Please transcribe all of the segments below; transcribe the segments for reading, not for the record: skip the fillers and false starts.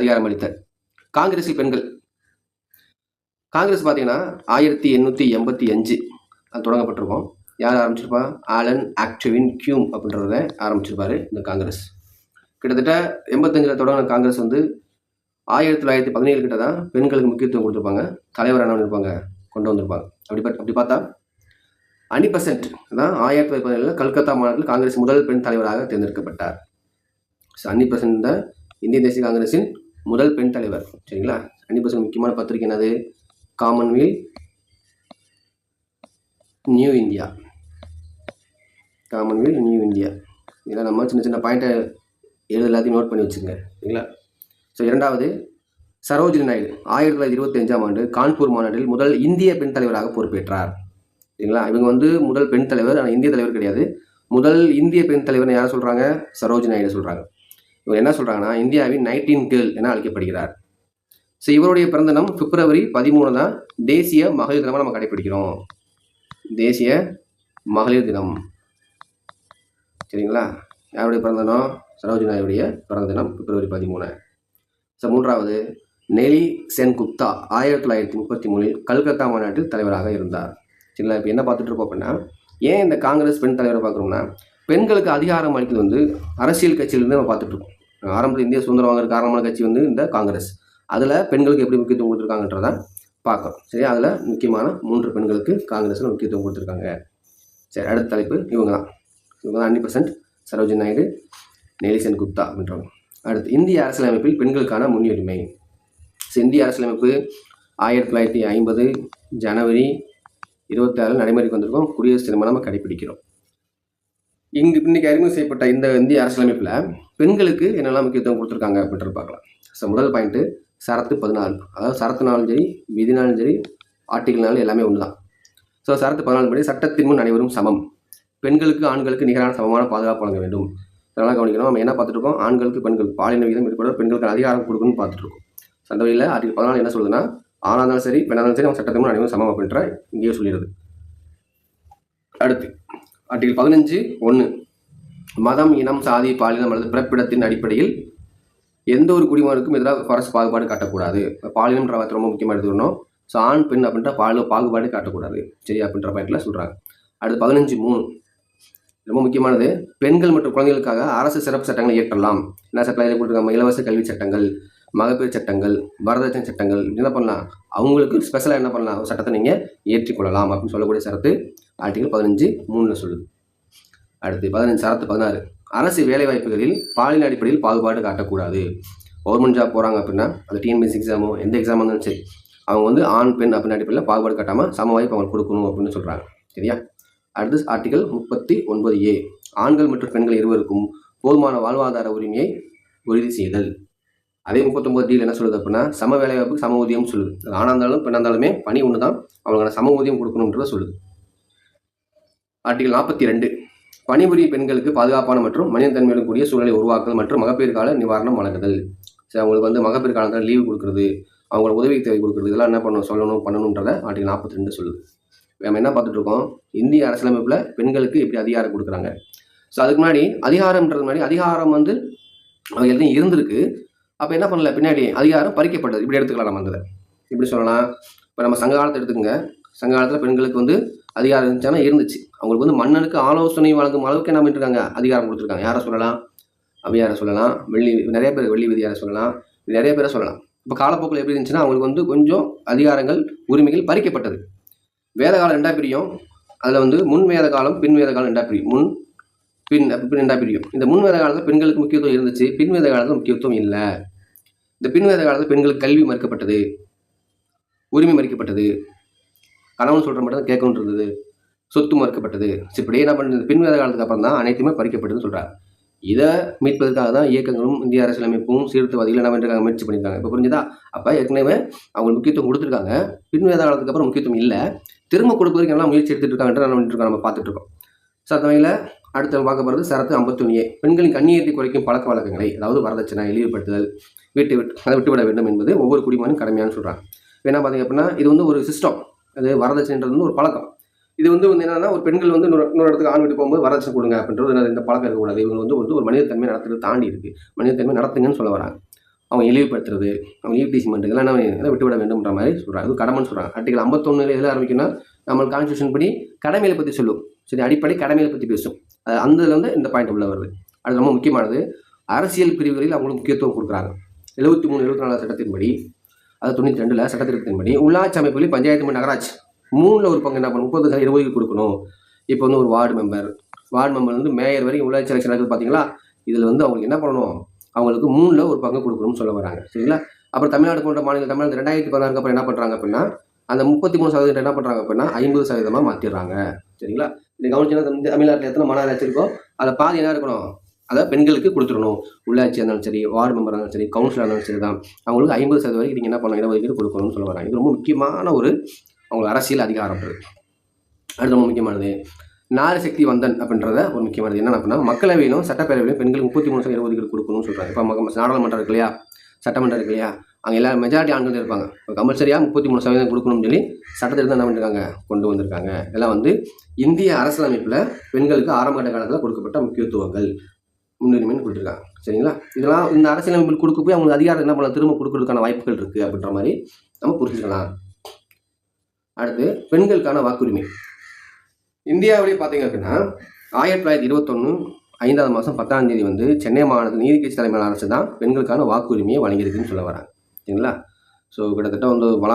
அதிகாரம் அளித்த காங்கிரஸில் பெண்கள். காங்கிரஸ் பார்த்தீங்கன்னா 1885 அது தொடங்கப்பட்டிருக்கோம். யார் ஆரம்பிச்சிருப்பா? ஆலன் ஆக்டிவின் கியூம் அப்படின்றத ஆரம்பிச்சிருப்பாரு இந்த காங்கிரஸ். கிட்டத்தட்ட 85 தொடங்கின காங்கிரஸ் வந்து 1917 கிட்ட தான் பெண்களுக்கு முக்கியத்துவம் கொடுத்துருப்பாங்க. தலைவர் என்ன இருப்பாங்க, கொண்டு வந்திருப்பாங்க. அப்படி பார்த்தா அனிபெசன்ட் தான் 1917 கல்கத்தா மாநிலத்தில் காங்கிரஸ் முதல் பெண் தலைவராக தேர்ந்தெடுக்கப்பட்டார். அனிபெசன்ட் தான் இந்திய தேசிய காங்கிரஸின் முதல் பெண் தலைவர். சரிங்களா? அனிபெசன்ட் முக்கியமான பத்திரிகை என்னது? Commonwealth new India. Commonwealth new India. இதெல்லாம் நம்ம சின்ன சின்ன பாயிண்ட்டை எல்லாத்தையும் நோட் பண்ணி வச்சுங்க. சரிங்களா? ஸோ இரண்டாவது சரோஜினி நாயுடு 1925ஆம் ஆண்டு கான்பூர் மாநாட்டில் முதல் இந்திய பெண் தலைவராக பொறுப்பேற்றார். சரிங்களா? இவங்க வந்து முதல் பெண் தலைவர், ஆனால் இந்திய தலைவர் கிடையாது. முதல் இந்திய பெண் தலைவர்னு யாரை சொல்கிறாங்க? சரோஜினி நாயுடு சொல்கிறாங்க. இவங்க என்ன சொல்கிறாங்கன்னா, இந்தியாவின் நைட்டிங்கேல் என அழைக்கப்படுகிறார். ஸோ இவருடைய பிறந்த தினம் பிப்ரவரி 13 தான் தேசிய மகளிர் தினமாக நம்ம கடைபிடிக்கிறோம். தேசிய மகளிர் தினம். சரிங்களா? யாருடைய பிறந்த தினம்? சரோஜினி நாயுடைய பிறந்த தினம் பிப்ரவரி 13. ஸோ மூன்றாவது நெலி சென்குப்தா 1933 கல்கத்தா மாநாட்டில் தலைவராக இருந்தார். சரிங்களா? இப்போ என்ன பார்த்துட்டு இருக்கோம் அப்படின்னா, ஏன் இந்த காங்கிரஸ் பெண் தலைவரை பார்க்குறோம்னா, பெண்களுக்கு அதிகாரம் அளிக்கிறது வந்து அரசியல் கட்சியிலேருந்து நம்ம பார்த்துட்டு இருக்கோம். ஆரம்பத்தில் இந்திய சுதந்திரம் வாங்குற காரணமான கட்சி வந்து இந்த காங்கிரஸ். அதில் பெண்களுக்கு எப்படி முக்கியத்துவம் கொடுத்துருக்காங்கன்றதான் பார்க்கணும். சரி, அதில் முக்கியமான 3 பெண்களுக்கு காங்கிரஸில் முக்கியத்துவம் கொடுத்துருக்காங்க. சரி, அடுத்த தலைப்பு இவங்க தான் 100% சரோஜினி நாயுடு, நெலி சென்குப்தா அப்படின்றவங்க. அடுத்து இந்திய அரசியலமைப்பில் பெண்களுக்கான முன்னுரிமை. இந்திய அரசியலமைப்பு 1950 ஜனவரி 26 நடைமுறைக்கு வந்திருக்கோம். குடியரசு தினமாக நம்ம கடைபிடிக்கிறோம். இன்னைக்கு அறிமுகம் செய்யப்பட்ட இந்த இந்திய அரசியலமைப்பில் பெண்களுக்கு என்னெல்லாம் முக்கியத்துவம் கொடுத்துருக்காங்க அப்படின்றது பார்க்கலாம். ஸோ முதல் பாயிண்ட்டு சரத்து 14. அதாவது சரத்துனாலும் சரி, விதினாலும் சரி, ஆர்டிகல்னாலும் எல்லாமே ஒன்று தான். ஸோ சரத்து 14 படி சட்டத்தின் முன் அனைவரும் சமம். பெண்களுக்கு ஆண்களுக்கு நிகரான சமமான பாதுகாப்பு வழங்க வேண்டும். அதனால் கவனிக்கணும். நம்ம என்ன பார்த்துட்டு இருக்கோம்? ஆண்களுக்கு பெண்களுக்கு பாலின விகிதம் ஈடுபட பெண்களுக்கு அதிகாரம் கொடுக்கணும்னு பார்த்துட்டு இருக்கோம். அந்த வழியில் ஆர்டிகல் 14 என்ன சொல்லுதுன்னா, ஆணாக இருந்தாலும் சரி பெண்ணாக இருந்தாலும் சரி அவங்க சட்டத்தின் முன் அனைவரும் சமம் அப்படின்ற இங்கேயே சொல்லிடுது. அடுத்து ஆர்டிகல் 15(1) மதம், இனம், சாதி, பாலினம் அல்லது பிறப்பிடத்தின் அடிப்படையில் எந்த ஒரு குடிமகனுக்கும் எதிராக அரசு பாகுபாடு காட்டக்கூடாது. பாலினம்ன்ற வார்த்தை ரொம்ப முக்கியமாக எடுத்துக்கணும். ஸோ ஆண் பெண் அப்படின்ற பாகுபாடு காட்டக்கூடாது. சரி, அப்படின்ற பாயிண்டில் சொல்கிறாங்க. அடுத்து 15(3) ரொம்ப முக்கியமானது, பெண்கள் மற்றும் குழந்தைகளுக்காக அரசு சிறப்பு சட்டங்களை இயற்றலாம். என்ன சட்டங்களை கொடுத்துருக்காங்க? இலவச கல்வி சட்டங்கள், மகப்பேறு சட்டங்கள், வரதட்சணை சட்டங்கள். என்ன பண்ணலாம்? அவங்களுக்கு ஸ்பெஷலாக என்ன பண்ணலாம்? ஒரு சட்டத்தை நீங்கள் ஏற்றிக்கொள்ளலாம் அப்படின்னு சொல்லக்கூடிய சரத்து ஆர்டிகல் 15(3) சொல்லுது. அடுத்து சரத்து 16 அரசு வேலைவாய்ப்புகளில் பாலின அடிப்படையில் பாகுபாடு காட்டக்கூடாது. கவர்மெண்ட் ஜாப் போகிறாங்க அப்படின்னா, அது டிஎன்பிஎஸ்சி எக்ஸாமோ எந்த எக்ஸாமாக இருந்தாலும் சரி, அவங்க வந்து ஆண் பெண் அப்படின்னு அடிப்படையில் பாகுபாடு காட்டாமல் சம வாய்ப்பு அவங்க கொடுக்கணும் அப்படின்னு சொல்கிறாங்க. சரியா? அடுத்து ஆர்டிகல் 39(a) ஆண்கள் மற்றும் பெண்கள் இருவருக்கும் போதுமான வாழ்வாதார உரிமையை உறுதி செய்தல். அதே 39(d) என்ன சொல்லுது அப்படின்னா, சம வேலைவாய்ப்பு சம ஊதியம் சொல்லுது. ஆணாக இருந்தாலும் பெண்ணாக இருந்தாலுமே பணி ஒன்று தான், அவங்களோட சம ஊதியம் கொடுக்கணுன்றத சொல்லுது. ஆர்டிகல் 42 பணிபுரிய பெண்களுக்கு பாதுகாப்பான மற்றும் மனிதத்தன்மையுடன் கூடிய சூழ்நிலை உருவாக்குதல் மற்றும் மகப்பேறு கால நிவாரணம் வழங்குதல். சரி, அவங்களுக்கு வந்து மகப்பேறு காலத்தில் லீவு கொடுக்குறது, அவங்களுக்கு உதவி தேவை கொடுக்குறது, இதெல்லாம் என்ன பண்ணணுன்றதை ஆர்டிகல் 42 சொல்லுது. நம்ம என்ன பார்த்துட்டு இருக்கோம்? இந்திய அரசியலமைப்பில் பெண்களுக்கு எப்படி அதிகாரம் கொடுக்குறாங்க. ஸோ அதுக்கு முன்னாடி அதிகாரம் வந்து எல்லாம் இருந்திருக்கு. அப்போ என்ன பண்ணல, பின்னாடி அதிகாரம் பறிக்கப்பட்டது. இப்படி எடுத்துக்கலாம். நம்ம அந்த இப்படி சொல்லலாம். இப்போ நம்ம சங்க காலத்தை எடுத்துக்கோங்க. சங்க காலத்தில் பெண்களுக்கு வந்து அதிகாரம் இருந்துச்சுன்னா இருந்துச்சு. அவங்களுக்கு வந்து மன்னனுக்கு ஆலோசனை வழங்கும் அளவுக்கு என்ன பண்ணிருக்காங்க? அதிகாரம் கொடுத்துருக்காங்க. யாரை சொல்லலாம்? அவையாரை சொல்லலாம். நிறைய பேர் வெள்ளிவதியாரை சொல்லலாம். நிறைய பேரை சொல்லலாம். இப்போ காலப்போக்கில் எப்படி இருந்துச்சுன்னா, அவங்களுக்கு வந்து கொஞ்சம் அதிகாரங்கள் உரிமைகள் பறிக்கப்பட்டது. வேத காலம் 2 பிரியும். அதில் வந்து முன் வேத காலம், பின் வேத காலம் 2 பிரியும். முன் பின் 2 பிரியும். இந்த முன் வேத காலத்தில் பெண்களுக்கு முக்கியத்துவம் இருந்துச்சு, பின் வேத காலத்தில் முக்கியத்துவம் இல்லை. இந்த பின் வேத காலத்தில் பெண்களுக்கு கல்வி மறுக்கப்பட்டது, உரிமை மறுக்கப்பட்டது, கணவன் சொல்கிற மட்டும் தான் கேட்கணும் இருந்தது, சொத்து மறுக்கப்பட்டது. இப்படியே என்ன பண்ணுறது? பின் வேத காலத்துக்கு அப்புறம் தான் அனைத்துமே பறிக்கப்பட்டதுன்னு சொல்கிறாங்க. இதை மீட்பதற்காக தான் இயக்கங்களும் இந்திய அரசியலமைப்பும் சீர்திருத்தவாதிகள் என்ன பண்ணிருக்காங்க? முயற்சி பண்ணியிருக்காங்க. இப்போ புரிஞ்சுதா? அப்போ ஏற்கனவே அவங்க முக்கியத்துவம் கொடுத்துருக்காங்க. பின் வேத காலத்துக்கு அப்புறம் முக்கியத்துவம் இல்லை, திரும்ப கொடுப்பதற்கு எல்லாம் முயற்சி எடுத்துகிட்டு இருக்காங்கன்ற நம்ம பார்த்துட்டு இருக்கோம். ஸோ அந்த வகையில் அடுத்து பார்க்க போகிறது சரத்து 51(a) பெண்களின் கண்ணியத்தை குறைக்கும் பழக்க வழக்கங்களை, அதாவது வரதட்சணை, இழிவுபடுத்துதல், அதை விட்டுவிட வேண்டும் என்பது ஒவ்வொரு குடிமகனும் கடமையானு சொல்கிறாங்க. என்ன பார்த்தீங்க அப்படின்னா, இது வந்து ஒரு சிஸ்டம். அது வரதட்சணைன்றது வந்து ஒரு பழக்கம். இது வந்து என்னன்னா, ஒரு பெண்கள் வந்து இன்னொரு இடத்துக்கு ஆண் வீட்டுக்கு போகும்போது வரதட்சணை கொடுங்க அப்படின்றது இந்த பழக்கம் இருக்கக்கூடாது. இவங்க வந்து ஒரு மனிதத்தன்மை நடத்துறது தாண்டி இருக்குது. மனிதத்தன்மை நடத்துங்கன்னு சொல்ல வராங்க. அவங்க இழிவுபடுத்துறது, அவங்க ஈவ்டீசிங் பண்ணுறது இதெல்லாம் என்ன விட்டுவிட வேண்டும்ன்ற மாதிரி சொல்கிறாங்க. அது கடமைன்னு சொல்கிறாங்க. ஆர்டிகல் 51 எதில் ஆரம்பிக்குன்னா, நம்ம கான்ஸ்டியூஷன் படி கடமைகளை பற்றி சொல்லும். சரி, அடிப்படை கடமைகளை பற்றி பேசும். அந்த இதில் வந்து இந்த பாயிண்ட் உள்ள வருது. அது ரொம்ப முக்கியமானது. அரசியல் பிரிவுகளில் அவங்களுக்கு முக்கியத்துவம் கொடுக்குறாங்க. 73, 74 சட்டத்தின்படி, அது 92 சட்டத்திட்டத்தின்படி உள்ளாட்சி அமைப்புகளில் பஞ்சாயத்து நகராட்சி 3ல் ஒரு பங்கு என்ன பண்ணணும், 30% இடஒதுக்கீடு கொடுக்கணும். இப்போ வந்து ஒரு வார்டு மெம்பர் வந்து மேயர் வரைக்கும் உள்ளாட்சி எலெக்ஷன் நடக்குது பார்த்தீங்களா, இதில் வந்து அவங்களுக்கு என்ன பண்ணணும், அவங்களுக்கு 3ல் ஒரு பங்கு கொடுக்கணும்னு சொல்ல வராங்க. சரிங்களா? அப்புறம் தமிழ்நாடு போன்ற மாநிலம், தமிழ்நாடு 2016 அப்புறம் என்ன பண்ணுறாங்க அப்படின்னா, அந்த 33% என்ன பண்ணுறாங்க அப்படின்னா 50% மாற்றிடுறாங்க. சரிங்களா? இந்த கவனிச்சுன்னா தமிழ்நாட்டில் எத்தனை மாநகராட்சி இருக்கோ அதில் பாதி என்ன இருக்கணும், அதை பெண்களுக்கு கொடுத்துடணும். உள்ளாட்சியாக இருந்தாலும் சரி, வார்டு மெம்பராக இருந்தாலும் சரி, கவுன்சிலராக இருந்தாலும் சரி தான், அவங்களுக்கு 50% வரைக்கும் நீங்கள் என்ன பண்ணணும், இடஒதுக்கீடு கொடுக்கணும்னு சொல்ல வராங்க. இது ரொம்ப முக்கியமான ஒரு அவங்களுக்கு அரசியல் அதிகாரம். அடுத்து ரொம்ப முக்கியமானது நாரி சக்தி வந்தன் அப்படின்றத ஒரு முக்கியமானது என்ன அப்படின்னா, மக்களவையிலும் சட்டப்பேரவையிலும் பெண்களுக்கு 33% இடஒதுக்கீடு கொடுக்கணும்னு சொல்கிறாங்க. இப்போ நாடாளுமன்றம் இருக்கு இல்லையா, சட்டமன்றம் இருக்கு இல்லையா, அங்கே எல்லாரும் மெஜாரிட்டி ஆண்கள் இருப்பாங்க. இப்போ கம்பல்சரியாக 33% கொடுக்கணும்னு சொல்லி சட்டத்திட்டத்தை என்ன பண்ணிருக்காங்க, கொண்டு வந்திருக்காங்க. இதெல்லாம் வந்து இந்திய அரசியலமைப்பில் பெண்களுக்கு ஆரம்ப காலத்தில் கொடுக்கப்பட்ட முக்கியத்துவங்கள், முன்னுரிமைன்னு கொடுத்துருக்காங்க. சரிங்களா? இதெல்லாம் இந்த அரசியலமைப்பில் கொடுக்க போய் அவங்களுக்கு அதிகாரம் என்ன பண்ணலாம், திரும்ப கொடுக்கறதுக்கான வாய்ப்புகள் இருக்குது அப்படின்ற மாதிரி நம்ம புரிஞ்சுக்கலாம். அடுத்து பெண்களுக்கான வாக்குரிமை. இந்தியாவிலே பார்த்தீங்க அப்படின்னா 1921 5ஆம் மாதம் 10ஆம் தேதி வந்து சென்னை மாநில நீதிக்கட்சி தலைமையிலான அரசு தான் பெண்களுக்கான வாக்குரிமையை வழங்கியிருக்குன்னு சொல்ல வராங்க. சரிங்களா? ஸோ கிட்டத்தட்ட வந்து பல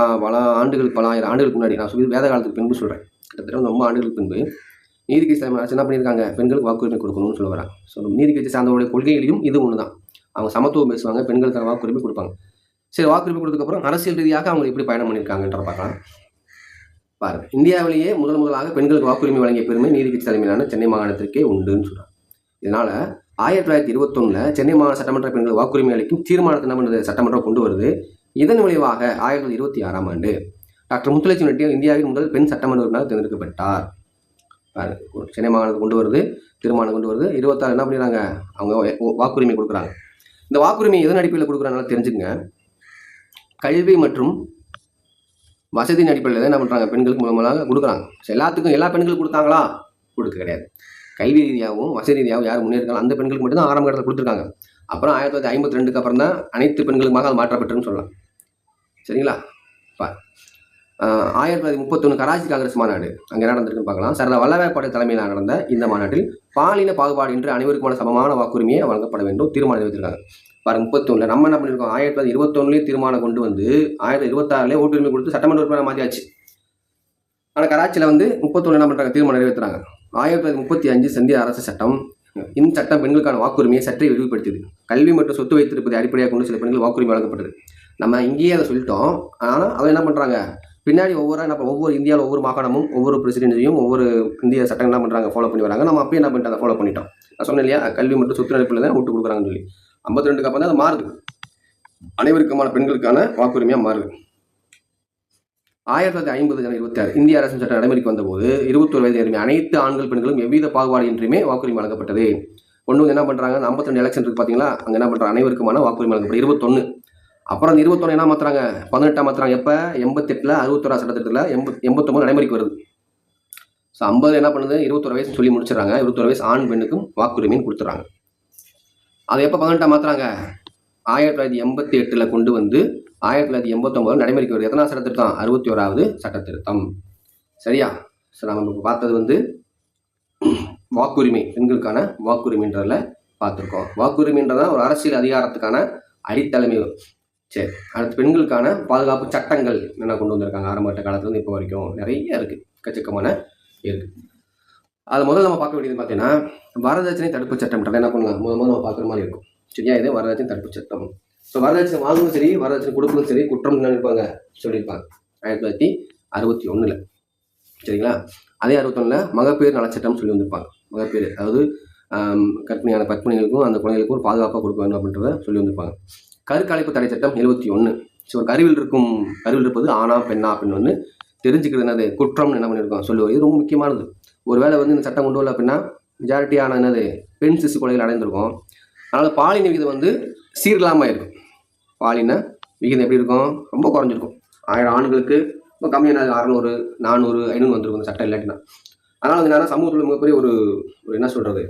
ஆயிரம் ஆண்டுகளுக்கு முன்னாடி, நான் சொல்லி வேத காலத்துக்கு பின்பு சொல்கிறேன், கிட்டத்தட்ட வந்து ரொம்ப ஆண்டுகளுக்கு பின்பு நீதிக்கட்சி தலைமை அரசு என்ன பண்ணியிருக்காங்க, பெண்களுக்கு வாக்குரிமை கொடுக்கணும்னு சொல்ல வராங்க. ஸோ நீதிக்கட்சி சார்ந்தவருடைய கொள்கையிலையும் இது ஒன்று தான். அவங்க சமத்துவம் பேசுவாங்க, பெண்களுக்கான வாக்குரிமை கொடுப்பாங்க. சரி, வாக்குரிமை கொடுத்ததுக்கப்புறம் அரசியல் ரீதியாக அவங்க எப்படி பயணம் பண்ணியிருக்காங்கன்ற பார்க்கலாம். பாருங்கள், இந்தியாவிலேயே முதலாக பெண்களுக்கு வாக்குரிமை வழங்கிய பெருமை நீதிக்கட்சி தலைமையிலான சென்னை மாகாணத்திற்கே உண்டுன்னு சொல்கிறாங்க. இதனால் 1921 சென்னை மாகாண சட்டமன்ற பெண்கள் வாக்குரிமை அளிக்கும் தீர்மானத்தை என்ன பண்ணுறது, சட்டமன்றம் கொண்டு வருது. இதன் விளைவாக 1926ஆம் ஆண்டு டாக்டர் முத்துலட்சுமி ரெட்டி இந்தியாவின் முதல் பெண் சட்டமன்ற உறுப்பினராக தேர்ந்தெடுக்கப்பட்டார். சென்னை மாகாணத்தை கொண்டு வருது, தீர்மானம் கொண்டு வருது. 26 என்ன பண்ணிடுறாங்க, அவங்க வாக்குரிமை கொடுக்குறாங்க. இந்த வாக்குரிமை எதன் அடிப்படையில் கொடுக்குறாங்கன்னு தெரிஞ்சுங்க. கல்வி மற்றும் வசதியின் அடிப்படையில் என்ன பண்ணுறாங்க, பெண்களுக்கு மூலமாக கொடுக்குறாங்க. எல்லாத்துக்கும் எல்லா பெண்களுக்கும் கொடுத்தாங்களா, கொடுக்க கிடையாது. கல்வி ரீதியாகவும் வசதி ரீதியாகவும் யார் முன்னேற்காங்க அந்த பெண்களுக்கு மட்டும்தான் ஆரம்ப கட்டத்தில் கொடுத்துருக்காங்க. அப்புறம் 1952 அப்புறம் தான் அனைத்து பெண்களுக்குமாக அது மாற்றப்பட்டுன்னு சொல்லலாம். சரிங்களா? 1931 கராச்சி காங்கிரஸ் மாநாடு அங்கே என்ன நடந்திருக்குன்னு பார்க்கலாம். சர்தார் வல்லபாய் பட்டேல் தலைமையில் நடந்த இந்த மாநாட்டில் பாலின பாகுபாடு இன்றி அனைவருக்குமான சமமான வாக்குரிமையை வழங்கப்பட வேண்டும் தீர்மானம் நிறைவேற்றிருக்காங்க. 31 நம்ம என்ன பண்ணியிருக்கோம், 1921 தீர்மானம் கொண்டு வந்து 1926 ஓட்டுரிமை கொடுத்து சட்டமன்ற உறுப்பினர் மாற்றியாச்சு. ஆனால் கராச்சியில் வந்து 31 என்ன பண்ணுறாங்க, தீர்மானம் நிறைவேற்றுறாங்க. 1935 செந்திய அரசு சட்டம், இந்த சட்டம் பெண்களுக்கான வாக்குரிமையை சற்றே விரிவுபடுத்தியது. கல்வி மற்றும் சொத்து வைத்திருப்பதை அடிப்படையாக கொண்டு சில பெண்கள் வாக்குரிமை வழங்கப்பட்டது. நம்ம இங்கேயே அதை சொல்லிட்டோம். ஆனால் அதை என்ன பண்ணுறாங்க, பின்னாடி ஒவ்வொரு இந்தியாவில் ஒவ்வொரு மாகாணமும் ஒவ்வொரு பிரசிடென்சியும் ஒவ்வொரு இந்திய சட்டம் என்ன பண்ணுறாங்க, ஃபாலோ பண்ணி வராங்க. நம்ம அப்பயே என்ன பண்ணிட்டு அதை ஃபாலோ பண்ணிட்டோம். நான் சொன்னேன் இல்லையா, கல்வி மற்றும் சொத்து அடிப்படையில் தான் விட்டு கொடுக்குறாங்கன்னு சொல்லி. 52 அப்புறம் தான் அது மாறுது, அனைவருக்குமான பெண்களுக்கான வாக்குரிமையாக மாறுது. 1950 ஜனவரி 26 இந்திய அரசின் சட்டம் நடைமுறைக்கு வந்தபோது 21 வயது நிரம்பிய அனைத்து ஆண்கள் பெண்களும் எவ்வித பாகுபாடு இன்றியுமே வாக்குரிமை வழங்கப்பட்டது. ஒன்று வந்து என்ன பண்ணுறாங்க, 52 எலெக்ஷன் இருக்குது பார்த்தீங்களா, அங்கே என்ன பண்ணுறாங்க, அனைவருக்குமான வாக்குரிமை வழங்கப்பட்டது 21. அப்புறம் அந்த 21 என்ன மாற்றுறாங்க, 18 மாற்றுறாங்க. எப்போ 88 61 சட்டத்திட்டத்தில் 89 நடைமுறைக்கு வருது. ஸோ 50 என்ன பண்ணுது, 21 வயசு சொல்லி முடிச்சிடறாங்க. 21 வயசு ஆண் பெண்ணுக்கும் வாக்குரிமைன்னு கொடுத்துட்றாங்க. அதை எப்போ 18 மாற்றுறாங்க, 1988 கொண்டு வந்து 1989 நடைமுறைக்கு வருது. எத்தனாவது சட்டத்திருத்தம், 61வது சட்டத்திருத்தம். சரியா? சரி, நம்ம இப்போ பார்த்தது வந்து வாக்குரிமை, பெண்களுக்கான வாக்குரிமைன்றதில் பார்த்துருக்கோம். வாக்குரிமைன்றதான் ஒரு அரசியல் அதிகாரத்துக்கான அடித்தலைமை. சரி, அடுத்து பெண்களுக்கான பாதுகாப்பு சட்டங்கள் என்ன கொண்டு வந்திருக்காங்க, ஆரம்பகட்ட காலத்துலேருந்து இப்போ வரைக்கும் நிறைய இருக்குது, எக்கச்சக்கமான இருக்குது. அது முதல்ல நம்ம பார்க்க வேண்டியது பார்த்தீங்கன்னா வரதட்சணை தடுப்பு சட்டம்ன்றதை என்ன பண்ணலாம், முதல்ல நம்ம பார்க்குற மாதிரி இருக்கும். சரியா? இது வரதட்சணை தடுப்பு சட்டம். ஸோ வரதட்சணை வாங்கணும் சரி, வரதட்சணை கொடுக்கணும் சரி, குற்றம் நினைப்பாங்க சொல்லியிருப்பாங்க 1961. சரிங்களா? அதே 61 மகப்பேறு நலச்சட்டம் சொல்லி வந்திருப்பாங்க. மகப்பேறு அதாவது கர்ப்பிணியான பத்மினிகளுக்கும் அந்த குழந்தைகளுக்கும் ஒரு பாதுகாப்பாக கொடுக்க வேண்டும் அப்படின்றத சொல்லி வந்திருப்பாங்க. கருக்கலைப்பு தடை சட்டம் 71. ஸோ ஒரு கருவில் இருப்பது ஆணா பெண்ணா அப்படின்னு வந்து தெரிஞ்சுக்கிறது என்னது, குற்றம்னு என்ன பண்ணியிருக்கோம் சொல்லுவோம். இது ரொம்ப முக்கியமானது. ஒருவேளை வந்து இந்த சட்டம் கொண்டு வரல அப்படின்னா மெஜாரிட்டியான என்னது பெண் சிசு கொலைகள் அடைந்திருக்கும். அதனால் பாலின விகிதம் வந்து சீர்லாமல் இருக்கும். பாலின விகிதம் எப்படி இருக்கும், ரொம்ப குறைஞ்சிருக்கும். 1000 ஆண்களுக்கு ரொம்ப கம்மியான 600 400 500 வந்துருக்கும் இந்த சட்டம் இல்லாட்டினா. அதனால் அது என்னன்னா சமூகத்தில் மிகப்பெரிய ஒரு என்ன சொல்கிறது,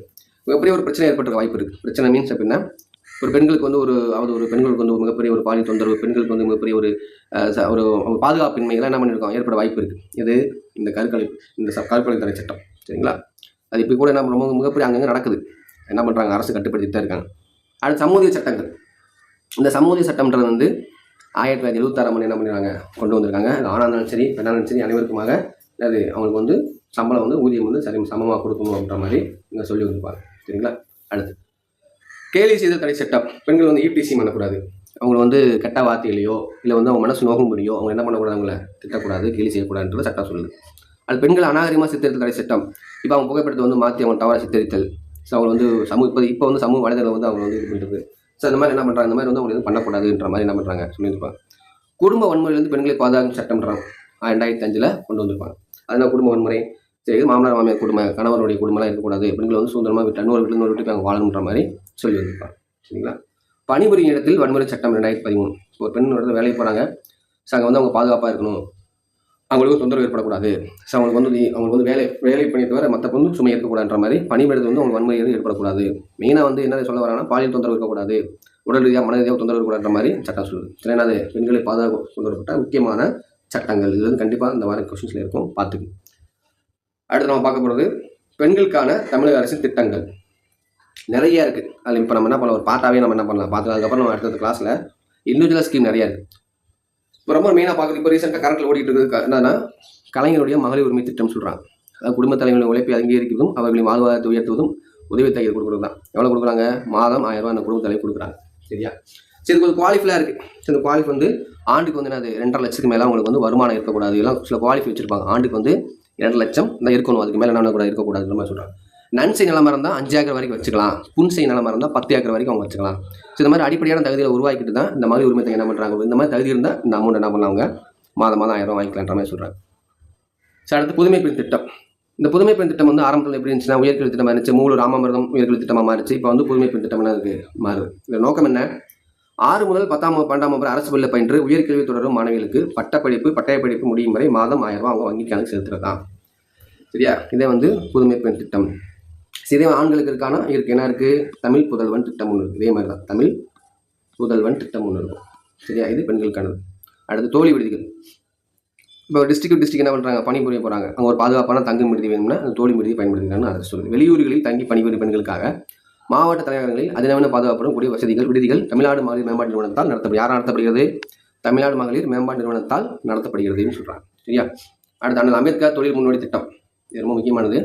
மிகப்பெரிய ஒரு பிரச்சனை ஏற்பட்டிருக்க வாய்ப்பு இருக்குது. பிரச்சனை மீன்ஸ் அப்படின்னா ஒரு பெண்களுக்கு வந்து ஒரு பெண்களுக்கு வந்து மிகப்பெரிய ஒரு பாலியல் தொந்தரவு, பெண்களுக்கு வந்து மிகப்பெரிய ஒரு ஒரு பாதுகாப்பின்மைகள்லாம் என்ன பண்ணியிருக்கோம் ஏற்பட வாய்ப்பு இருக்குது. இது இந்த கருக்கலை தடை சட்டம். சரிங்களா? அது இப்போ கூட என்ன ரொம்ப மிகப்பெரிய அங்கங்கே நடக்குது. என்ன பண்ணுறாங்க, அரசு கட்டுப்படுத்திட்டு தான் இருக்காங்க. அடுத்து சமூதிய சட்டங்கள். இந்த சமூதிய சட்டம்ன்றது வந்து 1976 என்ன பண்ணிடுறாங்க கொண்டு வந்திருக்காங்க. அது ஆணாக இருந்தாலும் சரி பெண்ணாக இருந்தாலும் சரி அனைவருக்குமாக அது அவங்களுக்கு வந்து சம்பளம் வந்து ஊதியம் வந்து சமமாக கொடுக்கணும் அப்படின்ற மாதிரி இங்கே சொல்லி வந்திருப்பாங்க. சரிங்களா? அடுத்து கேலி செய்த தடை சட்டம். பெண்கள் வந்து ஈபிசி பண்ணக்கூடாது. அவங்களை வந்து கெட்ட வார்த்தையிலையோ இல்லை வந்து அவங்க மனசு நோகும்படியோ அவங்க என்ன பண்ணக்கூடாது, அவங்கள திட்டக்கூடாது, கேலி செய்யக்கூடாதுன்றது சட்டம் சொல்லுது. அது பெண்கள் அநாகரிகமாக சித்தரித்தல் தடை சட்டம். இப்போ அவங்க புகைப்படத்தை வந்து மாற்றி அவங்க தவறாக சித்தரித்தல். ஸோ அவங்க வந்து இப்போ வந்து சமூக வலைதளம் வந்து அவங்க வந்து இது பண்ணுறது. ஸோ இந்த மாதிரி என்ன பண்ணுறாங்க, இந்த மாதிரி வந்து அவங்க எதுவும் பண்ணக்கூடாதுன்ற மாதிரி என்ன பண்ணுறாங்க சொல்லியிருப்பாங்க. குடும்ப வன்முறையிலேருந்து பெண்களை பாதுகாக்கும் சட்டம்ன்றாங்க 2005 கொண்டு வந்திருப்பாங்க. அதனால் குடும்ப வன்முறை சரி, மாமனார் மாமியார் குடும்பம், கணவருடைய குடும்பம்லாம் இருக்கக்கூடாது, பெண்களை வந்து சுதந்திரமாக விட்டு இன்னொரு வீட்டுக்கு அவங்க வாழணுன்ற மாதிரி சொல்லி வந்திருப்பாங்க. சரிங்களா? பணிபுரியும் இடத்தில் வன்முறை சட்டம் 2013. ஒரு பெண் இடத்துல வேலைக்கு போகிறாங்க. ஸோ அங்கே வந்து அவங்க பாதுகாப்பாக இருக்கணும், அவங்களுக்கு தொந்தரவு ஏற்படக்கூடாது, ஸோ அவங்களுக்கு வந்து வேலை பண்ணி தவிர மற்ற வந்து சுமை இருக்கக்கூடாதுன்ற மாதிரி பணிபுரியில் வந்து அவங்க வன்முறை எதுவும் ஏற்படக்கூடாது. மெயினாக வந்து என்ன சொல்ல வராங்கன்னா, பாலியல் தொந்தரவு இருக்கக்கூடாது, உடல் ரீதியாக மன ரீதியாக தொந்தரவு இருக்கக்கூடாதுன்ற மாதிரி சட்டம் சொல்லுது. சரி, என்னது பெண்களை பாதுகாப்பு கொண்டு வரப்பட்ட முக்கியமான சட்டங்கள். இது வந்து கண்டிப்பாக இந்த வார கொஸ்டின்ஸில் இருக்கும், பார்த்துக்கு. அடுத்து நம்ம பார்க்க போகிறது பெண்களுக்கான தமிழக அரசின் திட்டங்கள். நிறைய இருக்குது. அதில் இப்போ நம்ம என்ன பண்ணலாம், ஒரு பாட்டாவே நம்ம என்ன பண்ணலாம் பார்த்துக்கலாம். அதுக்கப்புறம் நம்ம அடுத்த கிளாஸில் இண்டிவிஜுவல் ஸ்கீம் நிறையா இருக்குது. இப்போ ரொம்ப மெயினாக பார்க்குறது, இப்போ ரீசெண்டாக கரண்ட்டில் ஓடிட்டு இருக்குது என்னன்னா, கலைஞருடைய மகளிர் உரிமை திட்டம் சொல்கிறாங்க. அதாவது குடும்ப தலைவர்களின் உழைப்பை அங்கீகரிப்பதும் அவர்களின் வாழ்வாதாரத்தை உயர்த்துவதும் உதவித்தொகை கொடுக்குறது தான். எவ்வளோ கொடுக்குறாங்க, மாதம் 1000 ரூபா அந்த குடும்ப தலைவர் கொடுக்குறாங்க. சரியா? சரி, கொஞ்சம் குவாலிஃபைலாக இருக்குது. சரி, இந்த குவாலிஃபை வந்து ஆண்டுக்கு வந்து என்னது 2.5 லட்சத்துக்கு மேலே அவங்களுக்கு வந்து வருமானம் இருக்கக்கூடாது. எல்லாம் சில குவாலிஃபை வச்சுருப்பாங்க. ஆண்டுக்கு வந்து 2 லட்சம் தான் இருக்கணும், அதுக்கு மேலே என்ன கூட இருக்கக்கூடாதுன்ற மாதிரி சொல்கிறாங்க. நன்சை நிலமாக இருந்தால் 5 ஏக்கர் வரைக்கும் வச்சுக்கலாம், புன்சை நிலமாக இருந்தால் 10 ஏக்கர் வரைக்கும் அவங்க வச்சுக்கலாம். ஸோ இந்த மாதிரி அடிப்படையான தகுதியை உருவாக்கிட்டு தான் இந்த மாதிரி உரிமை என்ன பண்ணுறாங்க. இந்த மாதிரி தகுதி இருந்தால் இந்த அமௌண்ட் என்ன பண்ணலாம், அவங்க மாதம் 1000 ரூபா வாங்கிக்கலான்ற மாதிரி சொல்கிறாங்க. ஸோ அடுத்து புதுமை பெண் திட்டம். இந்த புதுமை பெண் திட்டம் வந்து ஆரம்பத்தில் எப்படி இருந்துச்சுன்னா உயர்கல்வி திட்டமாக இருந்துச்சு, மூலூர் ராமாமிர்தம் உயர்கல்வி திட்டமாக மாறிச்சு. இப்போ வந்து புதுமை பெண் திட்டம் என்ன மாறுது. இந்த நோக்கம் என்ன, 6 முதல் 10ஆம் 12ஆம் வகுப்பு அரசு பள்ளியில் பயின்று உயர்கல்வி தொடரும் மாணவிகளுக்கு பட்டய படிப்பு முடியும் வரை மாதம் 1000 ரூபா அவங்க வங்கி கணக்கு செலுத்துறதான். சரியா? இதே வந்து புதுமை பெண் திட்டம். இதே ஆண்களுக்கு இருக்கு என்ன இருக்குது, தமிழ் புதல்வன் திட்டம் ஒன்று இருக்குது. இதே மாதிரி தான் தமிழ் புதல்வன் திட்டம் ஒன்று இருக்கும். சரியா? இது பெண்களுக்கானது. அடுத்து தோழி விடுதிகள். இப்போ டிஸ்ட்ரிக்ட் என்ன பண்ணுறாங்க, பணிபுரிய போகிறாங்க. அங்கே ஒரு பாதுகாப்பான தங்கும் விடுதி வேணும்னா அந்த தோழி விடுதி பயன்படுத்திக்கிறான்னு அரசு சொல்லுது. வெளியூர்களில் தங்கி பணிபுரியும் பெண்களுக்காக மாவட்ட தலைநகரங்களில் அதிநவீன பாதுகாப்புடன் கூடிய வசதிகள் விடுதிகள் தமிழ்நாடு மகளிர் மேம்பாட்டு நிறுவனத்தால் நடத்தப்படுகிறது. தமிழ்நாடு மகளிர் மேம்பாட்டு நிறுவனத்தால் நடத்தப்படுகிறதுன்னு சொல்கிறாங்க. சரியா? அடுத்து அண்ணல் அம்பேத்கர் தொழில் முன்னோடி திட்டம். இது ரொம்ப முக்கியமானது.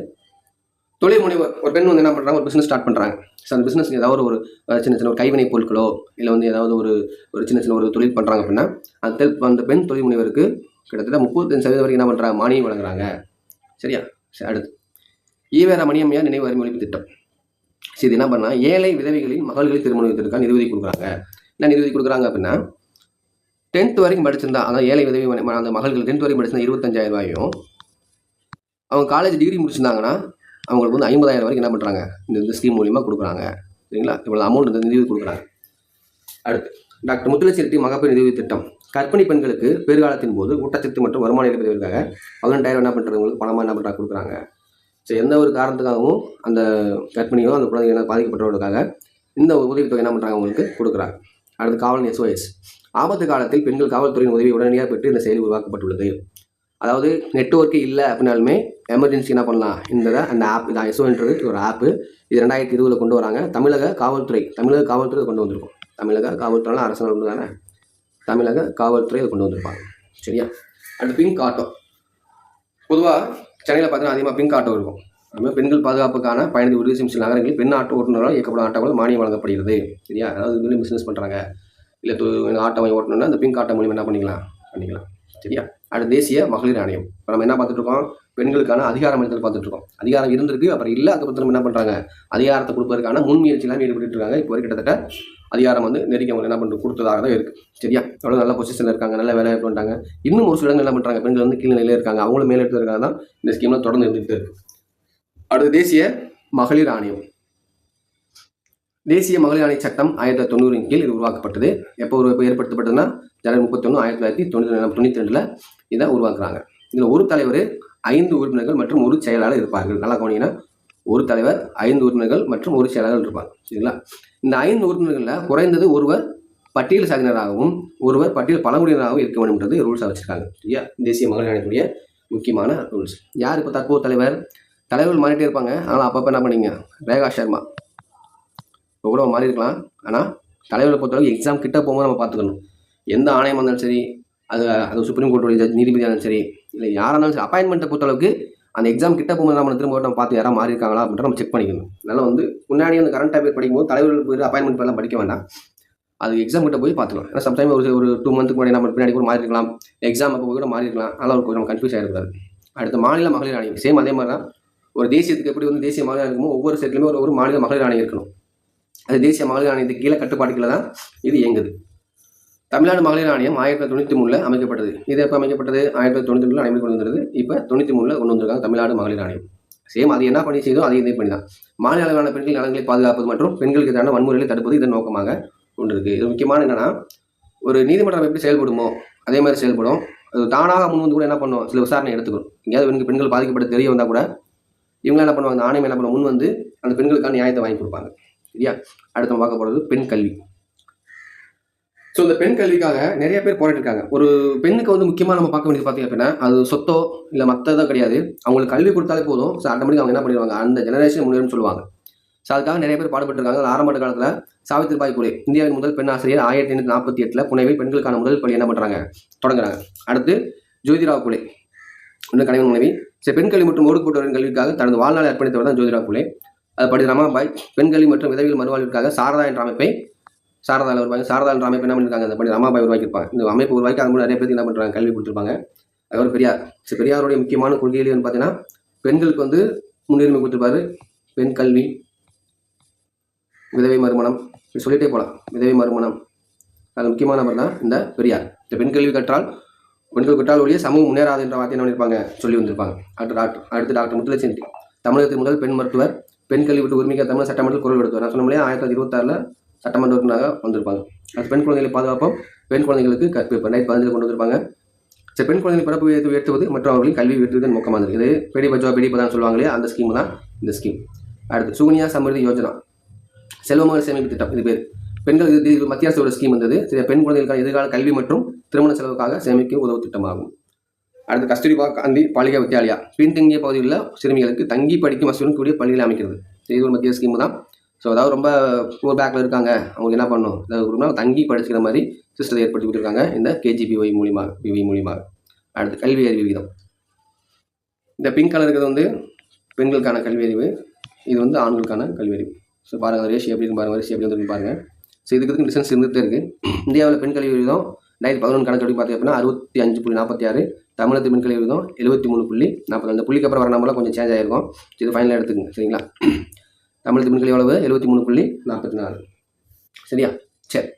தொழில் முனைவர் ஒரு பெண் வந்து என்ன பண்ணுறாங்க, ஒரு பிஸ்னஸ் ஸ்டார்ட் பண்ணுறாங்க. ஸோ அந்த பிஸ்னஸ் ஏதாவது ஒரு சின்ன ஒரு கைவினை பொருட்களோ இல்லை வந்து ஏதாவது ஒரு சின்ன ஒரு தொழில் பண்ணுறாங்க அப்படின்னா அந்த பெண் தொழில் முனைவருக்கு கிட்டத்தட்ட 35% வரைக்கும் என்ன பண்ணுறாங்க, மானியம் வழங்குறாங்க. சரியா? அடுத்து ஈவேரா மணியம்மையார் நினைவு அறிமுக திட்டம். இது என்ன பண்ணால் ஏழை விதவைகளின் மகள்களை திருமணத்திற்காக நிதி கொடுக்குறாங்க. என்ன நிதி கொடுக்குறாங்க அப்படின்னா 10th வரைக்கும் படிச்சிருந்தா, அதான் ஏழை விதவை அந்த மகள்கள் 10th வரைக்கும் படிச்சிருந்தா 25,000 ரூபாயும், அவங்க காலேஜ் டிகிரி முடிச்சிருந்தாங்கன்னா அவங்களுக்கு வந்து 50,000 வரைக்கும் என்ன பண்ணுறாங்க, இந்த ஸ்கீம் மூலியமாக கொடுக்குறாங்க. சரிங்களா? இவ்வளோ அமௌண்ட் இந்த நிதி கொடுக்குறாங்க. அடுத்து டாக்டர் முத்துலட்சுமி ரெட்டி மகப்பேறு நிதி திட்டம். கர்ப்பிணி பெண்களுக்கு பேறுகாலத்தின் போது ஊட்டச்சத்து மற்றும் வருமானம் இருப்பதற்காக 15,000 என்ன பண்ணுறவங்களுக்கு பணமாக என்ன பண்ணுறாங்க கொடுக்குறாங்க. ஸோ எந்த ஒரு காரணத்துக்காகவும் அந்த கர்ப்பிணியோ அந்த குழந்தைங்க பாதிக்கப்பட்டவர்களுக்காக இந்த உதவித்தொகை என்ன பண்ணுறாங்க அவங்களுக்கு கொடுக்குறாங்க. அடுத்து காவலன் SOS. ஆபத்து காலத்தில் பெண்கள் காவல்துறையின் உதவி உடனடியாக பெற்று இந்த செயலி உருவாக்கப்பட்டுள்ளது. அதாவது நெட்வொர்க்கு இல்லை அப்படின்னாலுமே எமர்ஜென்சி என்ன பண்ணலாம், அந்த ஆப் இதான் SOன்றது ஒரு ஆப்பு. இது 2020 கொண்டு வராங்க. தமிழக காவல்துறை கொண்டு வந்திருக்கும். தமிழக காவல்துறைலாம் அரசாங்கம் கொண்டு தானே, தமிழக காவல்துறை கொண்டு வந்திருப்பாங்க. சரியா? அடுத்து பிங்க் ஆட்டோ. பொதுவாக சென்னையில் பார்த்தீங்கன்னா அதிகமாக பிங்க் ஆட்டோ இருக்கும். அதுமாதிரி பெண்கள் பாதுகாப்புக்கான பயணத்தை உறுதி செய்யும் சில நகரங்களில் பெண் ஆட்டோ ஓட்டுநரால் இயக்கப்படும் ஆட்டோவில் மானியம் வழங்கப்படுகிறது. சரியா? அதாவது இதுலேயும் பிஸ்னஸ் பண்ணுறாங்க இல்லை ஆட்டோ வாங்கி ஓட்டணும்னா அந்த பிங்க் ஆட்டோ மூலியம் என்ன பண்ணிக்கலாம். சரியா? அடுத்து தேசிய மகளிர் ஆணையம். இப்போ நம்ம என்ன பார்த்துட்டு இருக்கோம், பெண்களுக்கான அதிகாரம் அளித்தல் பார்த்துட்டு இருக்கோம். அதிகாரம் இருந்திருக்கு, அப்புறம் இல்லை, அதுக்கப்புறம் நம்ம என்ன பண்ணுறாங்க, அதிகாரத்தை கொடுப்பதற்கான முன்முயற்சியெல்லாம் ஈடுபட்டு இருக்காங்க. இப்போ வரை கிட்டத்தட்ட அதிகாரம் வந்து நெருக்கி அவங்க என்ன பண்ணுறது கொடுத்ததாக தான் இருக்குது. சரியா? அவ்வளோ நல்ல பொசிஷனில் இருக்காங்க, நல்ல வேலை பண்ணிட்டாங்க. இன்னும் ஒரு சில இடங்கள் என்ன பண்ணுறாங்க, பெண்கள் வந்து கீழ் நிலையில் இருக்காங்க, அவங்களும் மேலே எடுத்துருக்காங்க தான் இந்த ஸ்கீம்லாம் தொடர்ந்து இருந்துகிட்டு இருக்குது. அடுத்து தேசிய மகளிர் ஆணையம். தேசிய மகளிர் ஆணைய சட்டம் 1990 கீழ் இது உருவாக்கப்பட்டது. எப்போ ஏற்படுத்தப்பட்டதுன்னா ஜனவரி 31, 1992 இதை உருவாக்குறாங்க. இதில் ஒரு தலைவர், 5 உறுப்பினர்கள் மற்றும் ஒரு செயலாளர் இருப்பார்கள். நல்லா கவனிங்கன்னா ஒரு தலைவர், 5 உறுப்பினர்கள் மற்றும் ஒரு செயலாளர்கள் இருப்பாங்க. சரிங்களா? இந்த 5 உறுப்பினர்களில் குறைந்தது ஒருவர் பட்டியல் சாதியினராகவும் ஒருவர் பட்டியல் பழங்குடியினராகவும் இருக்க வேண்டும்ன்றது ரூல்ஸாக வச்சுருக்காங்க. சரியா? தேசிய மகளிர் ஆணையத்துடைய முக்கியமான ரூல்ஸ். யார் இப்போ தற்போது தலைவர்கள் மாறிட்டே இருப்பாங்க. ஆனால் அப்பப்போ என்ன பண்ணீங்க, ரேகா சர்மா இப்போ கூட மாறி இருக்கலாம். ஆனால் தலைவரை பொறுத்தளவுக்கு எக்ஸாம் கிட்ட போகும்போது நம்ம பார்த்துக்கணும். எந்த ஆணையம் இருந்தாலும் சரி, அது சுப்ரீம் கோர்ட்டுடைய ஜட்ஜ் நீதிபதியாக இருந்தாலும் சரி, இல்லை யாராக இருந்தாலும் சரி, அப்பாயின்மெண்ட்டை பொறுத்தளவுக்கு அந்த எக்ஸாம் கிட்ட போகும்போது நம்ம திரும்ப நம்ம பார்த்து யாராவது மாறி இருக்காங்களா அப்படின்ற நம்ம செக் பண்ணிக்கணும். அதனால் முன்னாடி அந்த கரண்ட் அஃபேர் படிக்கும்போது தலைவர்கள் போய் அப்பாயின்மெண்ட் எல்லாம் படிக்க வேண்டாம். அது எக்ஸாம் கிட்ட போய் பார்த்துக்கலாம். ஏன்னா சம்டைம் ஒரு 2 மந்த்துக்கு முன்னாடி நம்ம பின்னாடி கூட மாறி இருக்கலாம், எக்ஸாம் அப்போ கூட மாறி இருக்கலாம். அதனால் நம்ம கன்ஃபியூஸ் ஆகிருக்காது. அடுத்த மாநில மகளிர் ஆணையம் சேம் அதே மாதிரி தான். ஒரு தேசியத்துக்கு எப்படி தேசிய மகளிர் ஆணையமோ ஒவ்வொரு ஸ்டேட்லையுமே ஒரு மாநில மகளிர் ஆணையம் இருக்கணும். அது தேசிய மகளிர் ஆணையத்துக்கு கீழே கட்டுப்பாட்டுக்குள்ள தான் இது இயங்குது. தமிழ்நாடு மகளிர் ஆணையம் 1993 அமைக்கப்பட்டது. இது எப்போ அமைக்கப்பட்டது? 1992 நடைமுறை கொண்டு வந்தது. இப்போ 93 கொண்டு வந்திருக்காங்க தமிழ்நாடு மகளிர் ஆணையம். சேம் அது என்ன பண்ணி செய்தோ அதை இதே பண்ணி தான். மாநில அளவிலான பெண்கள் நலன்களை பாதுகாப்பது மற்றும் பெண்களுக்கு எதிரான வன்முறைகளை தடுப்பது இதன் நோக்கமாக கொண்டிருக்கு. இது முக்கியமான என்னன்னா, ஒரு நீதிமன்றம் எப்படி செயல்படுமோ அதே மாதிரி செயல்படும். அது தானாக முன் வந்து கூட என்ன பண்ணும், சில விசாரணை எடுத்துக்கணும். எங்கேயாவது பெண்கள் பாதிக்கப்பட்ட தெரிய வந்தால் கூட இவங்க என்ன பண்ணுவாங்க, அந்த ஆணையம் என்ன பண்ணுவோம், முன் வந்து அந்த பெண்களுக்கான நியாயத்தை வாங்கி கொடுப்பாங்க. சரியா? அடுத்து நம்ம பார்க்க போகிறது பெண் கல்வி. ஸோ இந்த பெண் கல்விக்காக நிறைய பேர் போராட்டிருக்காங்க. ஒரு பெண்ணுக்கு முக்கியமாக நம்ம பார்க்க வேண்டியது பார்த்தீங்க அப்படின்னா, அது சொத்தோ இல்லை மற்றதோ கிடையாது. அவங்களுக்கு கல்வி கொடுத்தாலே போதும். ஸோ ஆட்டோமேட்டிக் அவங்க என்ன பண்ணிடுவாங்க, அந்த ஜெனரேஷன் முன்னேறும்னு சொல்லுவாங்க. ஸோ அதுக்காக நிறைய பேர் பாடுபட்டிருக்காங்க. ஆரம்ப காலத்தில் சாவித்திரிபாய் பூலே இந்தியாவின் முதல் பெண் ஆசிரியர் 1848 புனேவில் பெண்களுக்கான முதல் பள்ளி என்ன பண்ணுறாங்க, தொடங்குறாங்க. அடுத்து ஜோதிராவ் பூலே கணவன் மனைவி. சரி, பெண் கல்வி மற்றும் ஒடுக்கப்பட்டவரின் கல்விக்காக தனது வாழ்நாளை அர்ப்பணித்தவர் தான் ஜோதிராவ் பூலே. அது படி ரமாபாய் பெண் கல்வி மற்றும் விதவியல் மறுவாழ்விற்காக சாரதா என்ற அமைப்பை சாரதா என்ற அமைப்பு என்ன பண்ணியிருக்காங்க, அந்த படி ரமாபாய் உருவாக்கியிருப்பாங்க. இந்த அமைப்பு உருவாக்கி அது மூலம் நிறைய பேருக்கு என்ன பண்ணுறாங்க, கல்வி கொடுத்துருப்பாங்க. அதுக்கப்புறம் பெரியார். பெரியாருடைய முக்கியமான கொள்கையிலே பார்த்தீங்கன்னா பெண்களுக்கு முன்னுரிமை கொடுத்துருப்பாரு. பெண் கல்வி, விதவை மறுமணம், சொல்லிட்டே போகலாம். விதவை மறுமணம் அது முக்கியமான நபர் தான் இந்த பெரியார். இந்த பெண் கல்வி கற்றால் ஒழிய சமூகம் முன்னேறாது என்ற வார்த்தை என்ன பண்ணியிருப்பாங்க, சொல்லி வந்திருப்பாங்க. அடுத்து டாக்டர் முத்துலட்சுமி தமிழகத்தின் முதல் பெண் மருத்துவர். பெண் கல்வி விட்டு உரிமைக்கு தமிழ் சட்டமன்றத்தில் குரல் எடுத்துவார். நான் சொன்னோம்லையா 1926 சட்டமன்ற உறுப்பினராக வந்திருப்பாங்க. அது பெண் குழந்தைகளை பாதுகாப்போம், பெண் குழந்தைகளுக்கு 2015 கொண்டு வந்திருப்பாங்க. சரி, பெண் குழந்தைகள் பிறப்பு உயர்த்துவது மற்றும் அவர்களின் கல்வி உயர்த்துவதன் நோக்கமாக இருக்குது. இது பேடி பச்சாவோ பேடி பதான் சொல்லுவாங்களே, அந்த ஸ்கீம் தான் இந்த ஸ்கீம். அடுத்து சுகன்யா சமிருதி யோஜனா, செல்வமகள் சேமிப்பு திட்டம். இது பேர் பெண்கள் இது மத்திய அரசோட ஸ்கீம் வந்தது. சரி, பெண் குழந்தைகளுக்கான எதிர்கால கல்வி மற்றும் திருமண செலவுக்காக சேமிக்க உதவு திட்டமாகும். அடுத்து கஸ்தூரிபா காந்தி பாலிகா வித்யாலயா பின்தங்கிய பகுதியில் சிறுமிகளுக்கு தங்கி படிக்கும் வசதியுடன் கூடிய பள்ளிகளை அமைக்கிறது. இது ஒரு மத்திய ஸ்கீம் தான். ஸோ அதாவது ரொம்ப ஒரு பேக்கில் இருக்காங்க, அவங்க என்ன பண்ணணும், அதாவது தங்கி படிச்சுக்கிற மாதிரி சிஸ்டத்தை ஏற்படுத்தி கொடுத்துருக்காங்க இந்த KGBY மூலியமாக. அடுத்து கல்வி அறிவு விகிதம். இந்த பிங்க் கலர் இருக்கிறது பெண்களுக்கான கல்வி அறிவு, இது ஆண்களுக்கான கல்வி அறிவு. ஸோ பாருங்கள், ரேஷியோ எப்படி இருக்கு பாருங்கள், ரேஷியோ எப்படி வந்துருக்கு பாருங்கள். ஸோ இதுக்கு டிஸ்டன்ஸ் இருந்துகிட்டே இருக்குது. இந்தியாவில் பெண் கல்வி விகிதம் 2011 கணக்கு பார்த்தீங்க அப்படின்னா 65.46. தமிழகத்து பெண் கல்வி விகிதம் 73.40. அந்த புள்ளிக்கு அப்புறம் வர நம்மளாம் கொஞ்சம் சேஞ்ச் ஆகிருக்கும். இது ஃபைனலாக எடுத்துக்கங்க. சரிங்களா? தமிழகத்து பெண் கல்வி எவ்வளவு? 73.44. சரியா? சரி.